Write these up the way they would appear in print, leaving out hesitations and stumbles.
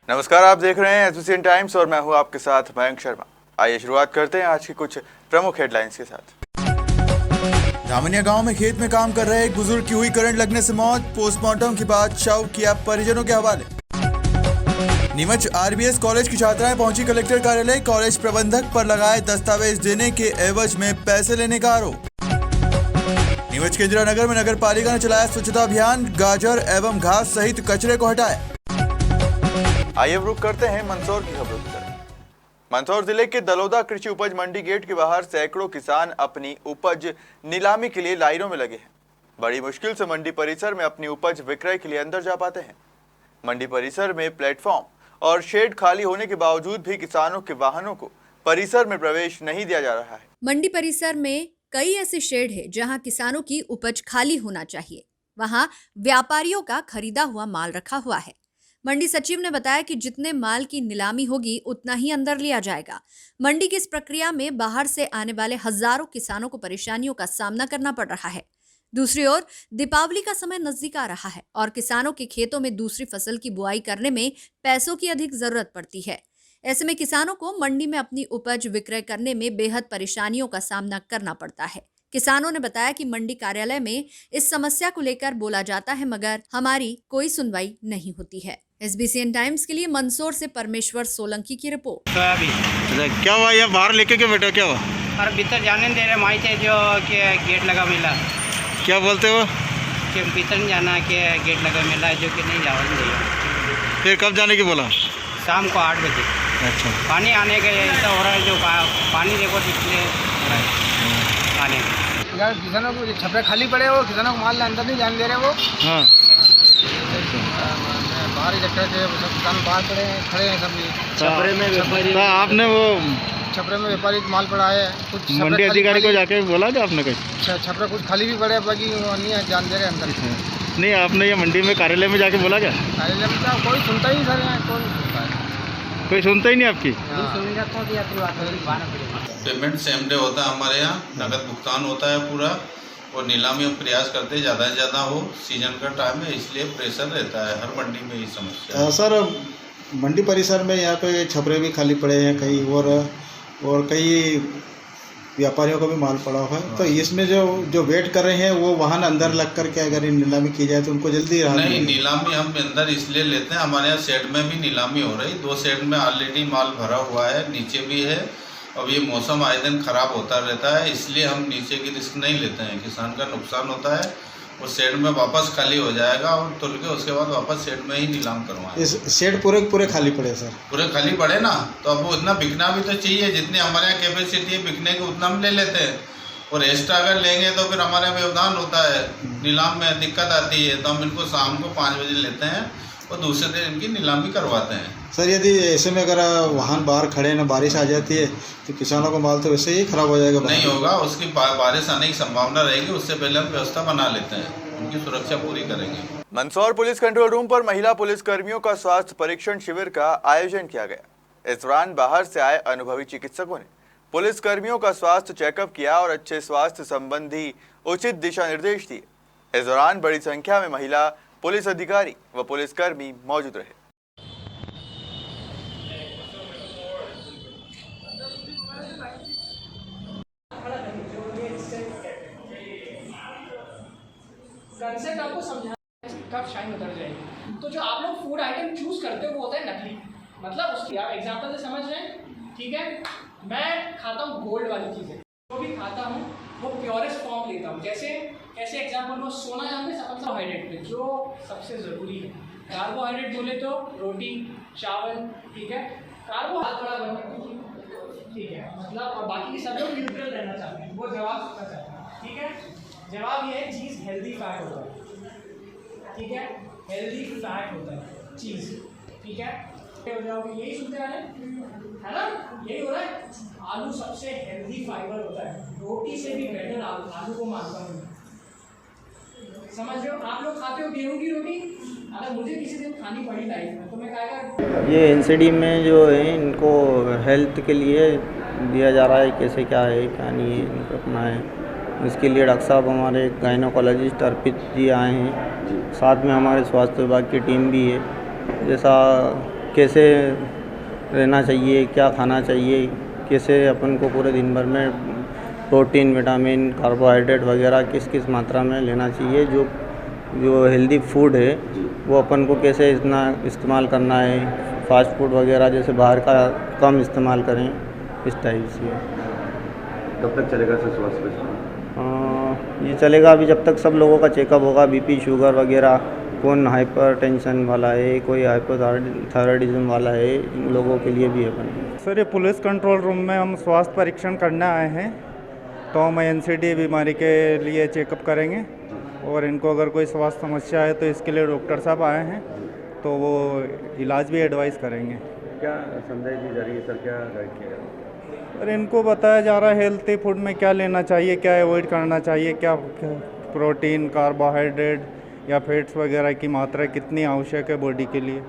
नमस्कार, आप देख रहे हैं एसबीसी टाइम्स और मैं हूं आपके साथ मयंक शर्मा। आइए शुरुआत करते हैं आज की कुछ प्रमुख हेडलाइंस के साथ। धामनिया गांव में खेत में काम कर रहे एक बुजुर्ग की हुई करंट लगने से मौत। पोस्टमार्टम के बाद शव किया परिजनों के हवाले। नीमच आरबीएस कॉलेज की छात्राएं पहुंची कलेक्टर कार्यालय। कॉलेज प्रबंधक पर लगाए दस्तावेज देने के एवज में पैसे लेने का आरोप। नीमच के इंदिरा नगर में नगर पालिका ने चलाया स्वच्छता अभियान। गाजर एवं घास सहित कचरे को हटाया। आइए रुक करते हैं मंदसौर की खबरों की तरफ। मंदसौर जिले के दलोदा कृषि उपज मंडी गेट के बाहर सैकड़ों किसान अपनी उपज नीलामी के लिए लाइनों में लगे हैं। बड़ी मुश्किल से मंडी परिसर में अपनी उपज विक्रय के लिए अंदर जा पाते हैं। मंडी परिसर में प्लेटफॉर्म और शेड खाली होने के बावजूद भी किसानों के वाहनों को परिसर में प्रवेश नहीं दिया जा रहा है। मंडी परिसर में कई ऐसे शेड है जहां किसानों की उपज खाली होना चाहिए, वहां व्यापारियों का खरीदा हुआ माल रखा हुआ है। मंडी सचिव ने बताया कि जितने माल की नीलामी होगी उतना ही अंदर लिया जाएगा। मंडी की इस प्रक्रिया में बाहर से आने वाले हजारों किसानों को परेशानियों का सामना करना पड़ रहा है। दूसरी ओर दीपावली का समय नजदीक आ रहा है और किसानों के खेतों में दूसरी फसल की बुआई करने में पैसों की अधिक जरूरत पड़ती है। ऐसे में किसानों को मंडी में अपनी उपज विक्रय करने में बेहद परेशानियों का सामना करना पड़ता है। किसानों ने बताया कि मंडी कार्यालय में इस समस्या को लेकर बोला जाता है मगर हमारी कोई सुनवाई नहीं होती है। एसबीसी टाइम्स के लिए मंदसौर से परमेश्वर सोलंकी की रिपोर्ट। क्या हुआ, ये बाहर लेके के बेटा क्या हुआ? और भीतर जाने दे रहे माई थे जो कि गेट लगा मिला। क्या बोलते हो कि भीतर नहीं जाना कि गेट लगा मिला जो कि नहीं जाओ नहीं। फिर कब जाने की बोला? शाम को 8 बजे। अच्छा, पानी आने का ऐसा हो रहा है जो पानी देखो इसलिए हो रहा है आने यार। किसानों को छपरे खाली पड़े हो, किसानों को माल अंदर नहीं जाने दे रहे वो। हाँ, बाहर ही रखे थे, सब किसान बाहर खड़े हैं सब छपरे में व्यापारी। तो आपने वो छपरे में व्यापारी माल पड़ा है, कुछ मंडी अधिकारी को जाके बोला कि आपने कहीं छपरे कुछ खाली भी पड़े, बाकी नहीं जान दे रहे अंदर। नहीं, आपने ये मंडी में कार्यालय में जाके बोला क्या? कार्यालय में क्या कोई सुनता ही नहीं सर, यहाँ कौन सुनता है? कोई सुनता ही नहीं आपकी। पेमेंट सेम डे होता है हमारे यहाँ, नगद भुगतान होता है पूरा, और नीलामी हम प्रयास करते हैं ज़्यादा से ज़्यादा हो। सीजन का टाइम है इसलिए प्रेशर रहता है हर मंडी में, ये समस्या है। सर, मंडी परिसर में यहाँ पे छपरे भी खाली पड़े हैं कई, और कई व्यापारियों का भी माल पड़ा हुआ है। तो इसमें जो वेट कर रहे हैं वो वाहन अंदर लग करके अगर नीलामी की जाए तो उनको जल्दी नहीं, नीलामी हम अंदर इसलिए लेते हैं, हमारे यहाँ शेड में भी नीलामी हो रही, 2 शेड में ऑलरेडी माल भरा हुआ है, नीचे भी है। अब ये मौसम आए दिन खराब होता रहता है इसलिए हम नीचे की रिस्क नहीं लेते हैं, किसान का नुकसान होता है। और शेड में वापस खाली हो जाएगा और तुल के उसके बाद वापस शेड में ही नीलाम करवाएं। इस शेड पूरे खाली पड़े सर? पूरे खाली पड़े ना, तो अब वो इतना बिकना भी तो चाहिए, जितनी हमारे यहाँ कैपेसिटी है बिकने की उतना हम ले लेते हैं, और एक्स्ट्रा अगर लेंगे तो फिर हमारे व्यवधान होता है, नीलाम में दिक्कत आती है। तो हम इनको शाम को 5 बजे लेते हैं और दूसरे दिन इनकी नीलामी करवाते हैं। सर, यदि ऐसे में अगर वाहन बाहर खड़े ना बारिश आ जाती है तो किसानों का माल तो वैसे ही खराब हो जाएगा। नहीं होगा, उसकी बारिश आने की संभावना रहेगी, उससे पहले हम व्यवस्था बना लेते हैं, उनकी सुरक्षा पूरी करेंगे। मंदसौर पुलिस कंट्रोल रूम पर महिला पुलिस कर्मियों का स्वास्थ्य परीक्षण शिविर का आयोजन किया गया। इस दौरान बाहर से आए अनुभवी चिकित्सकों ने पुलिस कर्मियों का स्वास्थ्य चेकअप किया और अच्छे स्वास्थ्य संबंधी उचित दिशा निर्देश दिए। इस दौरान बड़ी संख्या में महिला पुलिस अधिकारी व पुलिसकर्मी मौजूद रहे। कंसेप्ट आपको समझा कब शाइन उतर जाएगी। तो जो आप लोग फूड आइटम चूज करते हो वो होता है नकली, मतलब उसकी आप एग्जांपल से समझ रहे हैं, ठीक है। मैं खाता हूँ गोल्ड वाली चीज़ें, जो भी खाता हूँ वो प्योरेस्ट फॉर्म लेता हूँ। जैसे एग्जांपल वो सोना जानते हैं, कार्बोहाइड्रेट में जो सबसे ज़रूरी है। कार्बोहाइड्रेट बोले तो रोटी, चावल, ठीक है। कार्बोहाइड्रेट बड़ा बना, ठीक है, मतलब और बाकी की सब लोग न्यूट्रल रहना चाहते हैं, वो जवाब सकता चाहते हैं, ठीक है। जवाब ये है चीज़ हेल्दी फैट होता है, ठीक है, हेल्दी फैट होता है चीज़, ठीक है। हो जाओगे, यही सुनते आ रहे है ना, यही हो रहा है। आलू सबसे हेल्दी फाइबर होता है, रोटी से भी बेटर आलू को मानता हूँ, समझ रहे हो। आप लोग खाते हो गेहूँ की रोटी, अगर मुझे किसी दिन खानी पड़ी लाइफ में तो मैं खाएगा। ये एनसीडी में जो है इनको हेल्थ के लिए दिया जा रहा है, कैसे क्या है क्या नहीं है इनको अपना है। इसके लिए डॉक्टर साहब हमारे गायनोकोलॉजिस्ट अर्पित जी आए हैं, साथ में हमारे स्वास्थ्य विभाग की टीम भी है। जैसा कैसे रहना चाहिए, क्या खाना चाहिए, कैसे अपन को पूरे दिन भर में प्रोटीन, विटामिन, कार्बोहाइड्रेट वगैरह किस किस मात्रा में लेना चाहिए, जो हेल्दी फूड है वो अपन को कैसे इतना इस्तेमाल करना है, फास्ट फूड वगैरह जैसे बाहर का कम इस्तेमाल करें, इस टाइप से। कब तक चलेगा सर स्वास्थ्य? ये चलेगा अभी जब तक सब लोगों का चेकअप होगा, बीपी, शुगर वगैरह, कौन हाइपरटेंशन वाला है, कोई हाइपोथायराइडिज्म वाला है, इन लोगों के लिए भी है अपन। सर ये पुलिस कंट्रोल रूम में हम स्वास्थ्य परीक्षण करने आए हैं, तो हम NCD बीमारी के लिए चेकअप करेंगे और इनको अगर कोई स्वास्थ्य समस्या है तो इसके लिए डॉक्टर साहब आए हैं, तो वो इलाज भी एडवाइस करेंगे। क्या समझाई दी जा रही है सर, क्या गाइड किया जा रहा है? और इनको बताया जा रहा है हेल्थी फूड में क्या लेना चाहिए, क्या अवॉइड करना चाहिए, क्या प्रोटीन, कार्बोहाइड्रेट या फैट्स वगैरह की मात्रा कितनी आवश्यक है बॉडी के लिए,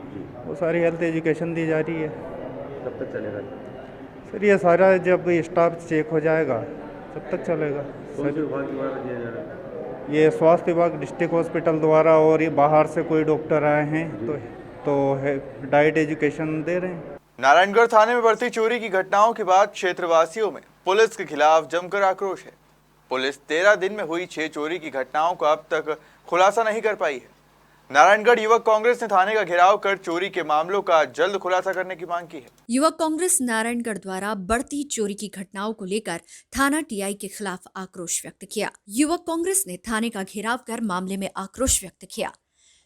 वो सारी हेल्थ एजुकेशन दी जा रही है। कब तक चलेगा सर ये सारा जब स्टाफ चेक हो जाएगा तब तक चलेगा। कौन से विभाग द्वारा दिया जा रहा है? ये स्वास्थ्य विभाग डिस्ट्रिक्ट हॉस्पिटल द्वारा, और ये बाहर से कोई डॉक्टर आए हैं तो डाइट एजुकेशन दे रहे हैं। नारायणगढ़ थाने में बढ़ती चोरी की घटनाओं के बाद क्षेत्रवासियों में पुलिस के खिलाफ जमकर आक्रोश है। पुलिस 13 दिन में हुई 6 चोरी की घटनाओं का अब तक खुलासा नहीं कर पाई है। नारायणगढ़ युवक कांग्रेस ने थाने का घेराव कर चोरी के मामलों का जल्द खुलासा करने की मांग की है। युवक कांग्रेस नारायणगढ़ द्वारा बढ़ती चोरी की घटनाओं को लेकर थाना TI के खिलाफ आक्रोश व्यक्त किया। युवक कांग्रेस ने थाने का घेराव कर मामले में आक्रोश व्यक्त किया।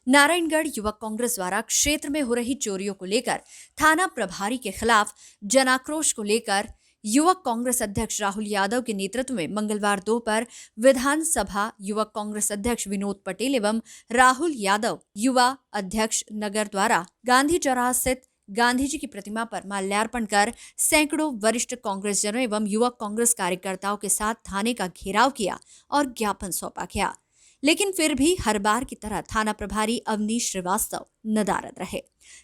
नारायणगढ़ युवक कांग्रेस द्वारा क्षेत्र में हो रही चोरियों को लेकर थाना प्रभारी के खिलाफ जनाक्रोश को लेकर युवक कांग्रेस अध्यक्ष राहुल यादव के नेतृत्व में मंगलवार दोपहर विधानसभा युवक कांग्रेस अध्यक्ष विनोद पटेल एवं राहुल यादव युवा अध्यक्ष नगर द्वारा गांधी चौराहा स्थित गांधी जी की प्रतिमा पर माल्यार्पण कर सैकड़ों वरिष्ठ कांग्रेसजनों एवं युवक कांग्रेस कार्यकर्ताओं के साथ थाने का घेराव किया और ज्ञापन सौंपा गया, लेकिन फिर भी हर बार की तरह थाना प्रभारी अवनीश श्रीवास्तव नदारद रहे।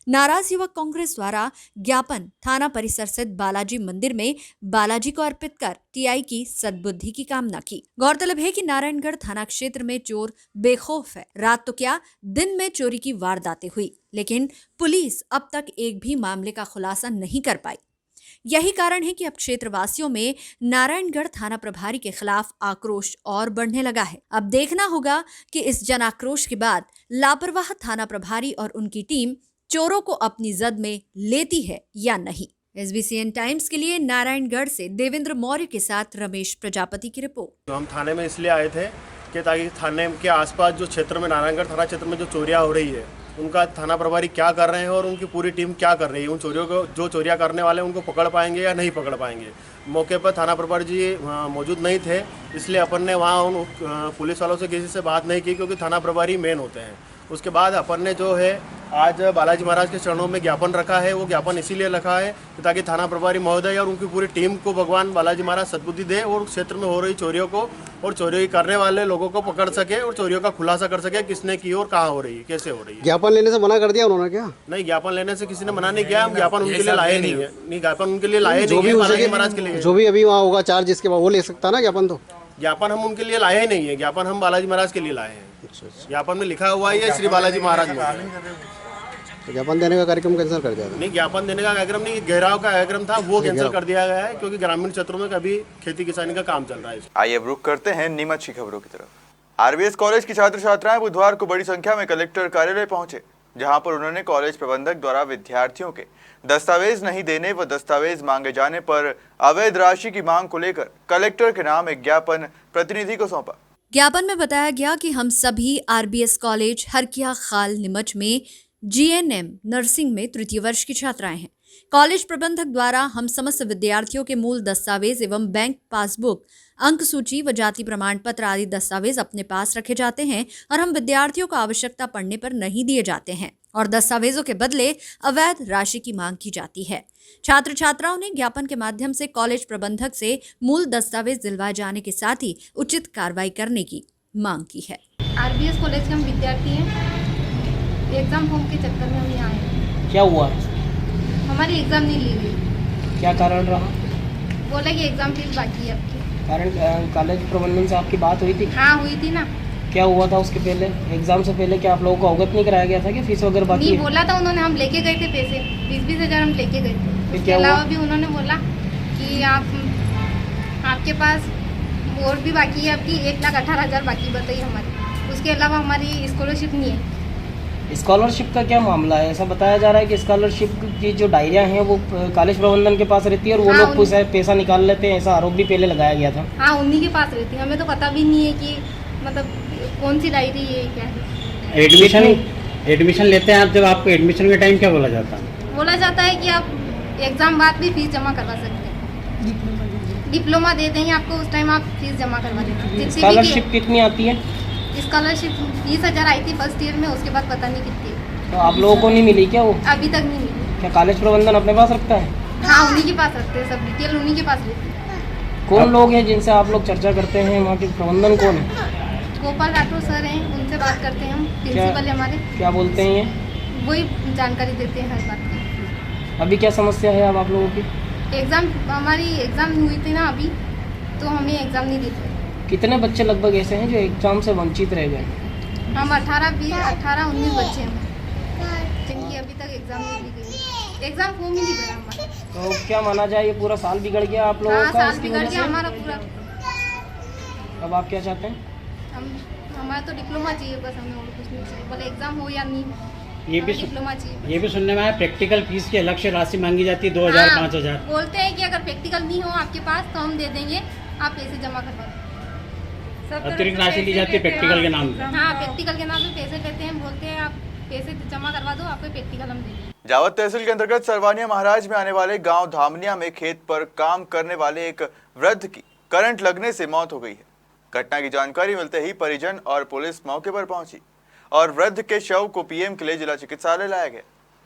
नाराज युवक कांग्रेस द्वारा ज्ञापन थाना परिसर स्थित बालाजी मंदिर में बालाजी को अर्पित कर TI की सद्बुद्धि की कामना की। गौरतलब है कि नारायणगढ़ थाना क्षेत्र में चोर बेखौफ है। रात तो क्या दिन में चोरी की वारदातें हुई, लेकिन पुलिस अब तक एक भी मामले का खुलासा नहीं कर पाई। यही कारण है कि अब क्षेत्रवासियों में नारायणगढ़ थाना प्रभारी के खिलाफ आक्रोश और बढ़ने लगा है। अब देखना होगा कि इस जन आक्रोश के बाद लापरवाह थाना प्रभारी और उनकी टीम चोरों को अपनी जद में लेती है या नहीं। SBCN टाइम्स के लिए नारायणगढ़ से देवेंद्र मौर्य के साथ रमेश प्रजापति की रिपोर्ट। तो हम थाने में इसलिए आए थे कि ताकि थाने के आसपास जो क्षेत्र में नारायणगढ़ थाना क्षेत्र में जो चोरियां हो रही है उनका थाना प्रभारी क्या कर रहे हैं और उनकी पूरी टीम क्या कर रही है, उन चोरियों को जो चोरियां करने वाले हैं उनको पकड़ पाएंगे या नहीं पकड़ पाएंगे। मौके पर थाना प्रभारी जी मौजूद नहीं थे, इसलिए अपन ने वहाँ उन पुलिस वालों से किसी से बात नहीं की, क्योंकि थाना प्रभारी मेन होते हैं। उसके बाद अपन ने जो है आज बालाजी महाराज के चरणों में ज्ञापन रखा है। वो ज्ञापन इसीलिए रखा है ताकि थाना प्रभारी महोदय और उनकी पूरी टीम को भगवान बालाजी महाराज सद्बुद्धि दे और क्षेत्र में हो रही चोरियों को और चोरी करने वाले लोगों को पकड़ सके और चोरियों का खुलासा कर सके, किसने की और कहाँ हो रही है, कैसे हो रही है। ज्ञापन लेने से मना कर दिया उन्होंने क्या? नहीं, ज्ञापन लेने से किसी ने मना नहीं किया। हम ज्ञापन उनके लिए लाए नहीं है। नहीं, ज्ञापन उनके लिए लाए नहीं है, बालाजी महाराज के लिए। जो भी अभी वहाँ होगा चार्ज जिसके बाद वो ले सकता ना ज्ञापन। तो ज्ञापन हम उनके लिए लाए नहीं है, ज्ञापन हम बालाजी महाराज के लिए लाए हैं। ज्ञापन में लिखा हुआ है श्री बालाजी महाराज। तो ज्ञापन देने का कार्यक्रम कैंसिल कर दिया? नहीं, ज्ञापन देने का कार्यक्रम नहीं, घेराव का कार्यक्रम था वो कैंसिल कर दिया गया है, क्योंकि ग्रामीण क्षेत्रों में कभी खेती किसानी का काम चल रहा है। आइए अब रुख करते हैं नीमच की खबरों की तरफ। RBS कॉलेज की छात्र छात्राएं बुधवार को बड़ी संख्या में कलेक्टर कार्यालय पहुंचे, जहां पर उन्होंने कॉलेज प्रबंधक द्वारा विद्यार्थियों के दस्तावेज नहीं देने व दस्तावेज मांगे जाने पर अवैध राशि की मांग को लेकर कलेक्टर के नाम एक ज्ञापन प्रतिनिधि को सौंपा। ज्ञापन में बताया गया कि हम सभी RBS कॉलेज हरकिया खाल नीमच में GNM नर्सिंग में तृतीय वर्ष की छात्राएं हैं। कॉलेज प्रबंधक द्वारा हम समस्त विद्यार्थियों के मूल दस्तावेज एवं बैंक पासबुक, अंक सूची व जाति प्रमाण पत्र आदि दस्तावेज अपने पास रखे जाते हैं और हम विद्यार्थियों को आवश्यकता पड़ने पर नहीं दिए जाते हैं और दस्तावेजों के बदले अवैध राशि की मांग की जाती है। छात्र छात्राओं ने ज्ञापन के माध्यम से कॉलेज प्रबंधक से मूल दस्तावेज दिलवाए जाने के साथ ही उचित कार्रवाई करने की मांग की है। RBS कॉलेज के हम विद्यार्थी हैं। एग्जाम फॉर्म के चक्कर में हम यहाँ आए। क्या हुआ? हमारी एग्जाम नहीं ली गई। क्या कारण रहा? बोला कि एग्जाम फीस बाकी है आपकी। कारण कॉलेज प्रबंधन से आपकी बात हुई थी? हाँ हुई थी ना। क्या हुआ था उसके पहले, एग्जाम से पहले क्या आप लोगों को अवगत नहीं कराया गया था कि फीस वगैरह बाकी नहीं है? बोला था उन्होंने, हम लेके गए थे पैसे 20-20 हज़ार हम लेके गए थे। फिर उसके क्या हुआ? अलावा भी उन्होंने बोला कि आपके पास और भी बाकी है, आपकी 1,18,000 बाकी बताइए हमारी, उसके अलावा हमारी स्कॉलरशिप नहीं है। स्कॉलरशिप का क्या मामला है? ऐसा बताया जा रहा है कि स्कॉलरशिप की जो डायरियाँ हैं वो कॉलेज प्रबंधन के पास रहती है और वो हाँ, लोग पैसा निकाल लेते हैं, ऐसा आरोप भी पहले लगाया गया था। हाँ, उन्हीं के पास रहती है, हमें तो पता भी नहीं है कि मतलब कौन सी डायरी है क्या है। एडमिशन लेते हैं आप, जब आपको एडमिशन के टाइम क्या बोला जाता है? बोला जाता है कि आप एग्ज़ाम बाद भी फीस जमा करवा सकते हैं, डिप्लोमा दे देंगे आपको, उस टाइम आप फीस जमा करवा देंगे। स्कॉलरशिप कितनी आती है? स्कॉलरशिप 20,000 आई थी फर्स्ट ईयर में, उसके बाद पता नहीं कितनी। तो आप लोगों को नहीं मिली क्या वो? अभी तक नहीं मिली। क्या कॉलेज प्रबंधन अपने पास रखता है? हाँ, उन्हीं के पास रखते हैं, सब डिटेल उन्हीं के पास रहती है। कौन लोग हैं जिनसे आप लोग चर्चा करते हैं? वहाँ के प्रबंधन कौन है? गोपाल राठौर सर हैं, उनसे बात करते हैं हम, प्रिंसिपल हमारे। क्या बोलते हैं ये? वही जानकारी देते हैं हर बात की। अभी क्या समस्या है अब आप लोगों की? हमारी एग्ज़ाम हुई थी ना अभी, तो हमें एग्ज़ाम नहीं देते। कितने बच्चे लगभग ऐसे हैं जो एग्जाम से वंचित रह गए? हम 18-19 बच्चे हैं जिनकी अभी तक एग्ज़ाम नहीं दी गई, एग्ज़ाम फॉर्म ही नहीं भरा हमारा। तो क्या माना जाए ये पूरा साल बिगड़ गया आप लोगों हाँ, का? साल बिगड़ गया हमारा पूरा। अब आप क्या चाहते हैं? हमारा तो डिप्लोमा चाहिए बस, हमें और कुछ नहीं चाहिए, भले एग्ज़ाम हो या नहीं, डिप्लोमा चाहिए। ये भी सुनने में आया प्रैक्टिकल फीस की अलग से राशि मांगी जाती है 2,000 5,000। बोलते हैं कि अगर प्रैक्टिकल नहीं हो आपके पास तो हम दे देंगे, आप पैसे जमा करवा दो। अतिरिक्त राशि ली जाती है प्रैक्टिकल के नाम पे। हाँ, प्रैक्टिकल के नाम पे पैसे लेते हैं, बोलते हैं आप पैसे जमा करवा दो, आपको प्रैक्टिकल हम देंगे। जावत तहसील के अंतर्गत सरवानिया महाराज में आने वाले गांव धामनिया में खेत पर काम करने वाले एक वृद्ध की करंट लगने से मौत हो गई है। घटना की जानकारी मिलते ही परिजन और पुलिस मौके पर पहुंची और वृद्ध के शव को पीएम के लिए जिला चिकित्सालय लाया गया,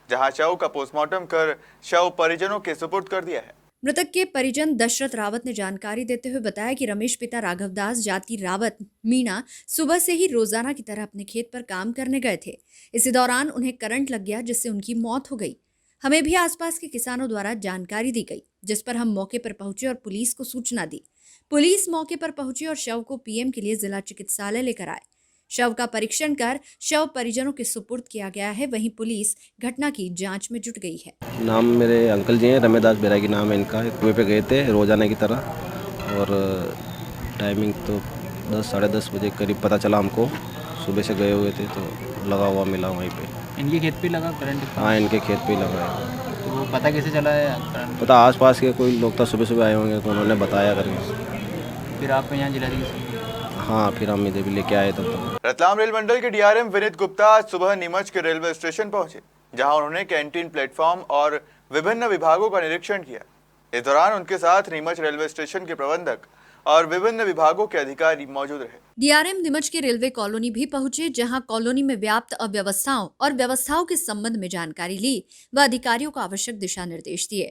जहां शव का पोस्टमार्टम कर शव परिजनों के सुपुर्द कर दिया है। मृतक के परिजन दशरथ रावत ने जानकारी देते हुए बताया कि रमेश पिता राघवदास जाति रावत मीणा सुबह से ही रोजाना की तरह अपने खेत पर काम करने गए थे। इसी दौरान उन्हें करंट लग गया, जिससे उनकी मौत हो गई। हमें भी आसपास के किसानों द्वारा जानकारी दी गई, जिस पर हम मौके पर पहुंचे और पुलिस को सूचना दी। पुलिस मौके पर पहुंची और शव को पीएम के लिए जिला चिकित्सालय लेकर आए। शव का परीक्षण कर शव परिजनों के सुपुर्द किया गया है। वहीं पुलिस घटना की जांच में जुट गई है। नाम मेरे अंकल जी हैं, रमेदास बैरागी नाम है इनका। कुएं पे गए थे रोजाना की तरह और टाइमिंग तो 10 साढ़े 10 बजे करीब पता चला हमको। सुबह से गए हुए थे तो लगा हुआ मिला वहीं पे। इनके खेत पे लगा करंट? हाँ, इनके खेत पे लगा है। तो वो पता कैसे चला है? पता आसपास के कोई लोग था, सुबह सुबह आए होंगे तो उन्होंने बताया करके। फिर आप यहाँ जिला हाँ, फिर हम इधर भी लेके आए तब। रतलाम रेल मंडल के डीआरएम विनीत गुप्ता आज सुबह नीमच के रेलवे स्टेशन पहुंचे, जहां उन्होंने कैंटीन, प्लेटफॉर्म और विभिन्न विभागों का निरीक्षण किया। इस दौरान उनके साथ नीमच रेलवे स्टेशन के प्रबंधक और विभिन्न विभागों के अधिकारी मौजूद रहे। डीआरएम नीमच के रेलवे कॉलोनी भी पहुंचे, जहां कॉलोनी में व्याप्त अव्यवस्थाओं और व्यवस्थाओं के संबंध में जानकारी ली व अधिकारियों को आवश्यक दिशा निर्देश दिए।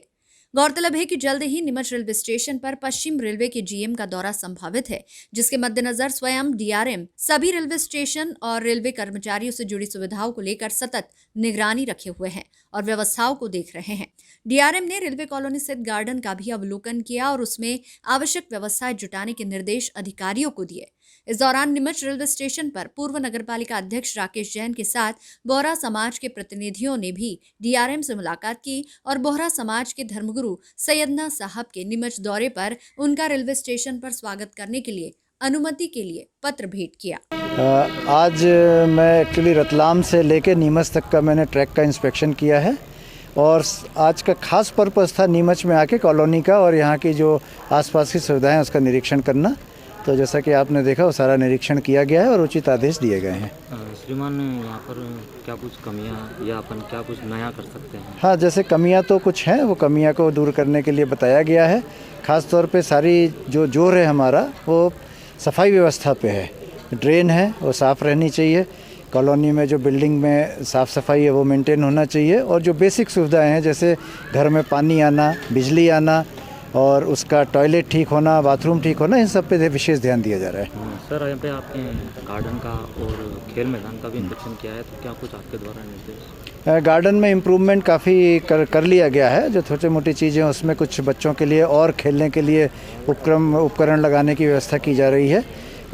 गौरतलब है कि जल्द ही नीमच रेलवे स्टेशन पर पश्चिम रेलवे के जीएम का दौरा संभावित है, जिसके मद्देनजर स्वयं डीआरएम सभी रेलवे स्टेशन और रेलवे कर्मचारियों से जुड़ी सुविधाओं को लेकर सतत निगरानी रखे हुए हैं और व्यवस्थाओं को देख रहे हैं। डीआरएम ने रेलवे कॉलोनी स्थित गार्डन का भी अवलोकन किया और उसमें आवश्यक व्यवस्थाएं जुटाने के निर्देश अधिकारियों को दिए। इस दौरान नीमच रेलवे स्टेशन पर पूर्व नगरपालिका अध्यक्ष राकेश जैन के साथ बोहरा समाज के प्रतिनिधियों ने भी डीआरएम से मुलाकात की और बोहरा समाज के धर्मगुरु सैयदना साहब के नीमच दौरे पर उनका रेलवे स्टेशन पर स्वागत करने के लिए अनुमति के लिए पत्र भेंट किया। आज मैं एक्चुअली रतलाम से लेकर नीमच तक का मैंने ट्रैक का इंस्पेक्शन किया है और आज का खास पर्पस था नीमच में आके कॉलोनी का और यहाँ की जो आसपास की सुविधाएं उसका निरीक्षण करना। तो जैसा कि आपने देखा वो सारा निरीक्षण किया गया है और उचित आदेश दिए गए हैं। श्रीमान, यहाँ पर क्या कुछ कमियाँ या अपन क्या कुछ नया कर सकते हैं? हाँ, जैसे कमियाँ तो कुछ हैं, वो कमियाँ को दूर करने के लिए बताया गया है। ख़ास तौर पे सारी जो जोर है हमारा वो सफाई व्यवस्था पे है। ड्रेन है वो साफ़ रहनी चाहिए, कॉलोनी में जो बिल्डिंग में साफ़ सफाई है वो मेंटेन होना चाहिए और जो बेसिक सुविधाएं हैं जैसे घर में पानी आना, बिजली आना और उसका टॉयलेट ठीक होना, बाथरूम ठीक होना, इन सब पे विशेष ध्यान दिया जा रहा है। सर, यहाँ पे आपने गार्डन का और खेल मैदान का भी इंस्पेक्शन किया है, तो क्या कुछ आपके द्वारा निर्देश? गार्डन में इम्प्रूवमेंट काफ़ी कर लिया गया है। जो छोटी मोटी चीज़ें उसमें कुछ बच्चों के लिए और खेलने के लिए उपकरण लगाने की व्यवस्था की जा रही है।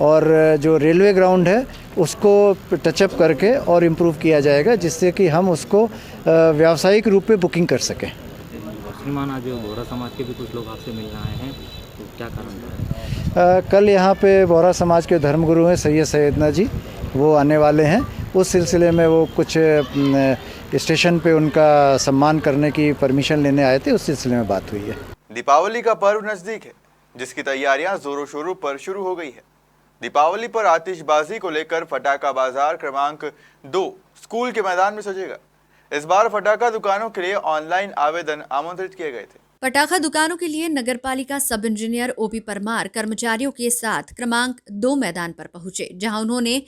और जो रेलवे ग्राउंड है उसको टचअप करके और इम्प्रूव किया जाएगा, जिससे कि हम उसको व्यावसायिक रूप में बुकिंग कर सकें। श्रीमान, आज बोहरा समाज के भी कुछ लोग आपसे मिलने आए हैं, तो क्या कारण है? कल यहाँ पे बोहरा समाज के धर्मगुरु हैं सैयद सैयदना जी, वो आने वाले हैं। उस सिलसिले में वो कुछ स्टेशन पे उनका सम्मान करने की परमिशन लेने आए थे, उस सिलसिले में बात हुई है। दीपावली का पर्व नजदीक है, जिसकी तैयारियां जोरों शोरों पर शुरू हो गई है। दीपावली पर आतिशबाजी को लेकर फटाका बाजार क्रमांक 2 स्कूल के मैदान में सजेगा। इस बार फटाका दुकानों के लिए ऑनलाइन आवेदन आमंत्रित किए गए थे। पटाखा दुकानों के लिए नगरपालिका सब इंजीनियर ओपी परमार कर्मचारियों के साथ क्रमांक 2 मैदान पर पहुंचे, जहां उन्होंने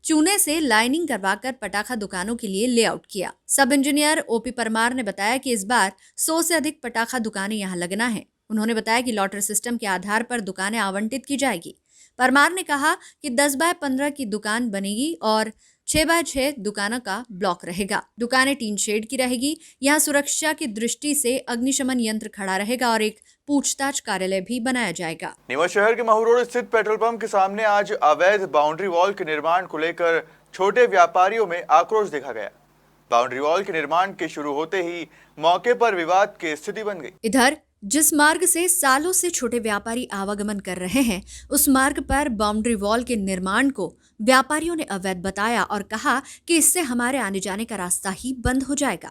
चूने से लाइनिंग करवाकर पटाखा दुकानों के लिए लेआउट किया। सब इंजीनियर ओपी परमार ने बताया कि इस बार 100 से अधिक पटाखा दुकानें यहां लगना है। उन्होंने बताया कि लॉटरी सिस्टम के आधार पर दुकानें आवंटित की जाएगी। परमार ने कहा कि 10 बाय 15 की दुकान बनेगी और 6 बाय 6 दुकानों का ब्लॉक रहेगा। दुकानें 3 शेड की रहेगी। यहाँ सुरक्षा की दृष्टि से अग्निशमन यंत्र खड़ा रहेगा और एक पूछताछ कार्यालय भी बनाया जाएगा। नीमच शहर के महू रोड स्थित पेट्रोल पंप के सामने आज अवैध बाउंड्री वॉल के निर्माण को लेकर छोटे व्यापारियों में आक्रोश देखा गया। बाउंड्री वॉल के निर्माण के शुरू होते ही मौके पर विवाद की स्थिति बन गई। इधर जिस मार्ग से सालों से छोटे व्यापारी आवागमन कर रहे हैं, उस मार्ग पर बाउंड्री वॉल के निर्माण को व्यापारियों ने अवैध बताया और कहा कि इससे हमारे आने जाने का रास्ता ही बंद हो जाएगा।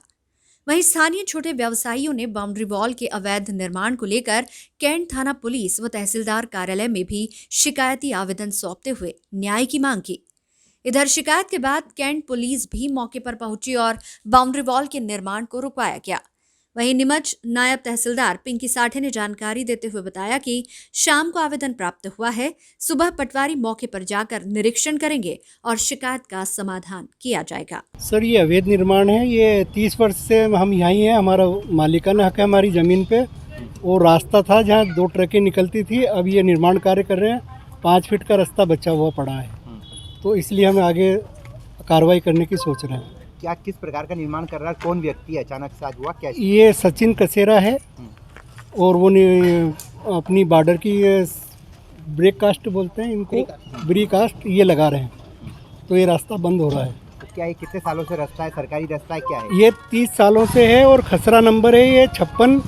वहीं स्थानीय छोटे व्यवसायियों ने बाउंड्री वॉल के अवैध निर्माण को लेकर कैंट थाना पुलिस व तहसीलदार कार्यालय में भी शिकायती आवेदन सौंपते हुए न्याय की मांग की। इधर शिकायत के बाद कैंट पुलिस भी मौके पर पहुंची और बाउंड्री वॉल के निर्माण को रुकवाया गया। वहीं नीमच नायब तहसीलदार पिंकी साठे ने जानकारी देते हुए बताया कि शाम को आवेदन प्राप्त हुआ है। सुबह पटवारी मौके पर जाकर निरीक्षण करेंगे और शिकायत का समाधान किया जाएगा। सर, ये अवैध निर्माण है। ये 30 वर्ष से हम यहीं हैं। हमारा मालिकाना हक है हमारी ज़मीन पे, और रास्ता था जहाँ 2 ट्रकें निकलती थी। अब ये निर्माण कार्य कर रहे हैं। 5 फीट का रास्ता बचा हुआ पड़ा है, तो इसलिए हम आगे कार्रवाई करने की सोच रहे हैं। क्या किस प्रकार का निर्माण कर रहा है? कौन व्यक्ति अचानक से आज हुआ क्या? ये सचिन कसेरा है, और वो अपनी बॉर्डर की ब्रेक कास्ट बोलते हैं इनको, ब्री कास्ट ये लगा रहे हैं, तो ये रास्ता बंद हो रहा है। तो क्या ये कितने सालों से रास्ता है? सरकारी रास्ता है क्या है? ये 30 सालों से है और खसरा नंबर है ये 56,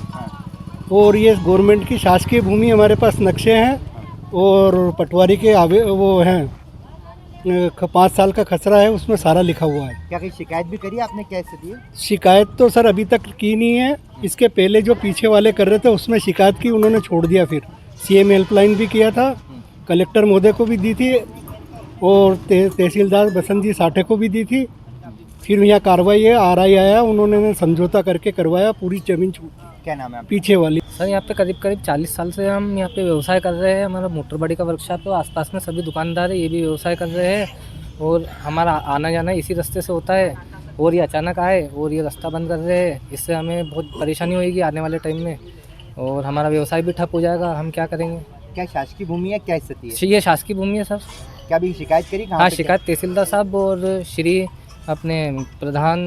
और ये गवर्नमेंट की शासकीय भूमि। हमारे पास नक्शे हैं और पटवारी के वो हैं 5 साल का खसरा है, उसमें सारा लिखा हुआ है। क्या कहीं शिकायत भी करी आपने? क्या स्थिति है? शिकायत तो सर अभी तक की नहीं है। इसके पहले जो पीछे वाले कर रहे थे उसमें शिकायत की, उन्होंने छोड़ दिया। फिर सीएम हेल्पलाइन भी किया था, कलेक्टर महोदय को भी दी थी, और तहसीलदार बसंत जी साठे को भी दी थी। फिर यहाँ कार्रवाई है, RI आया, उन्होंने समझौता करके करवाया, पूरी जमीन छूट। क्या नाम है? पीछे वाली। सर, यहाँ पे करीब 40 साल से हम यहाँ पे व्यवसाय कर रहे हैं। हमारा मोटर बॉडी का वर्कशॉप है, आसपास में सभी दुकानदार है, ये भी व्यवसाय कर रहे हैं, और हमारा आना जाना इसी रास्ते से होता है। और ये अचानक आए और ये रास्ता बंद कर रहे हैं, इससे हमें बहुत परेशानी होगी आने वाले टाइम में, और हमारा व्यवसाय भी ठप हो जाएगा। हम क्या करेंगे? क्या शासकीय भूमि है? क्या स्थिति है? ये शासकीय भूमि है सर। क्या अभी शिकायत करी? हाँ, शिकायत तहसीलदार साहब और श्री अपने प्रधान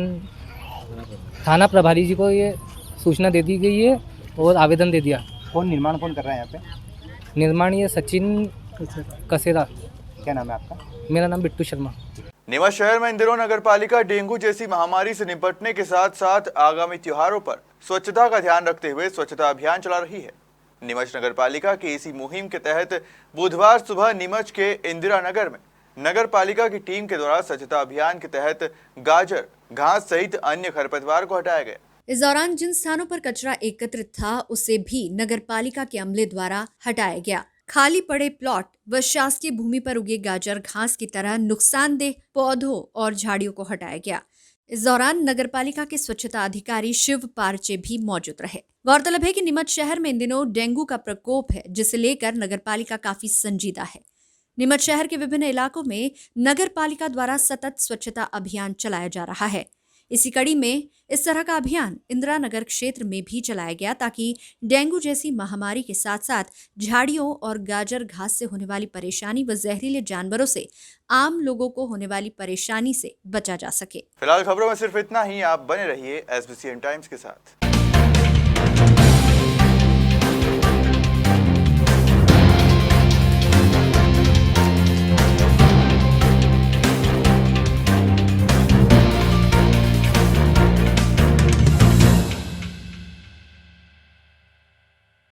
थाना प्रभारी जी को ये सूचना दे दी गई है और आवेदन दे दिया। कौन निर्माण कौन कर रहा है यहाँ पे? निर्माण ये सचिन कसेरा। क्या नाम है आपका? मेरा नाम बिट्टू शर्मा। नीमच शहर में इन दिनों नगरपालिका डेंगू जैसी महामारी से निपटने के साथ साथ आगामी त्योहारों पर स्वच्छता का ध्यान रखते हुए स्वच्छता अभियान चला रही है। नीमच नगरपालिका की इसी मुहिम के तहत बुधवार सुबह नीमच के इंदिरा नगर में नगरपालिका की टीम के द्वारा स्वच्छता अभियान के तहत गाजर, घास सहित अन्य खरपतवार को हटाया गया। इस दौरान जिन स्थानों पर कचरा एकत्रित था उसे भी नगरपालिका के अमले द्वारा हटाया गया। खाली पड़े प्लॉट व शासकीय भूमि पर उगे गाजर घास की तरह नुकसानदेह पौधों और झाड़ियों को हटाया गया। इस दौरान नगरपालिका के स्वच्छता अधिकारी शिव पारचे भी मौजूद रहे। गौरतलब है कि नीमच शहर में इन दिनों डेंगू का प्रकोप है, जिसे लेकर नगरपालिका काफी संजीदा है। नीमच शहर के विभिन्न इलाकों में नगरपालिका द्वारा सतत स्वच्छता अभियान चलाया जा रहा है। इसी कड़ी में इस तरह का अभियान इंदिरा नगर क्षेत्र में भी चलाया गया, ताकि डेंगू जैसी महामारी के साथ साथ झाड़ियों और गाजर घास से होने वाली परेशानी व जहरीले जानवरों से आम लोगों को होने वाली परेशानी से बचा जा सके। फिलहाल खबरों में सिर्फ इतना ही। आप बने रहिए SBCN टाइम्स के साथ।